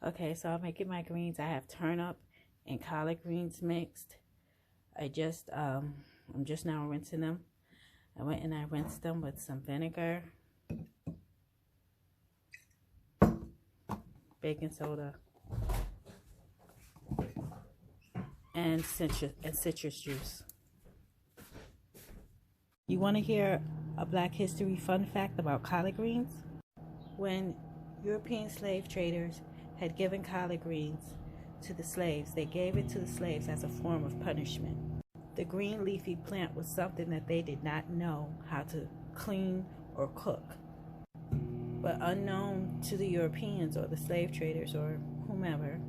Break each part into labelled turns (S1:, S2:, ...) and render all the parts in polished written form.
S1: Okay, so I'm making my greens. I have turnip and collard greens mixed. I'm just now rinsing them. I went and I rinsed them with some vinegar, baking soda, and citrus juice. You want to hear a Black History fun fact about collard greens? When European slave traders had given collard greens to the slaves, they gave it to the slaves as a form of punishment. The green leafy plant was something that they did not know how to clean or cook. But unknown to the Europeans or the slave traders or whomever,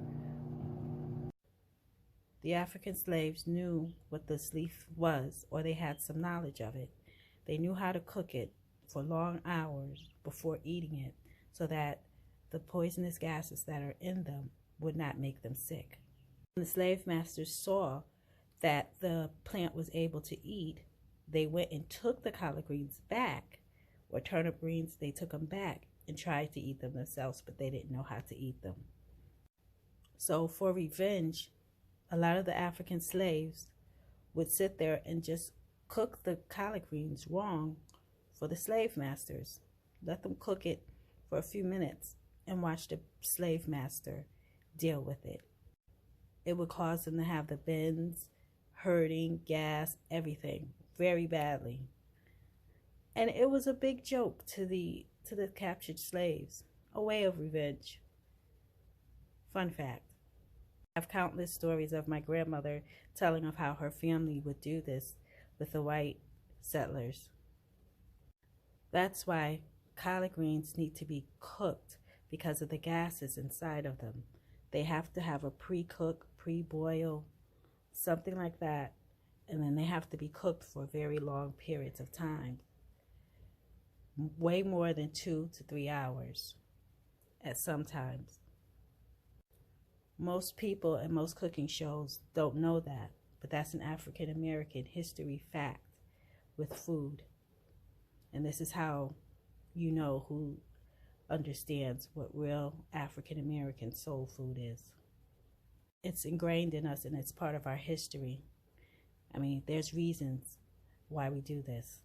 S1: the African slaves knew what this leaf was, or they had some knowledge of it. They knew how to cook it for long hours before eating it so that the poisonous gases that are in them would not make them sick. When the slave masters saw that the plant was able to eat, they went and took the collard greens back, or turnip greens, they took them back and tried to eat them themselves, but they didn't know how to eat them. So for revenge, a lot of the African slaves would sit there and just cook the collard greens wrong for the slave masters. Let them cook it for a few minutes and watch the slave master deal with it. It would cause them to have the bends, hurting, gas, everything, very badly. And it was a big joke to the captured slaves, a way of revenge. Fun fact. I have countless stories of my grandmother telling of how her family would do this with the white settlers. That's why collard greens need to be cooked, because of the gases inside of them. They have to have a pre-cook, pre-boil, something like that, and then they have to be cooked for very long periods of time, way more than 2 to 3 hours at some times. Most people and most cooking shows don't know that, but that's an African American history fact with food. And this is how you know who understands what real African American soul food is. It's ingrained in us and it's part of our history. I mean, there's reasons why we do this.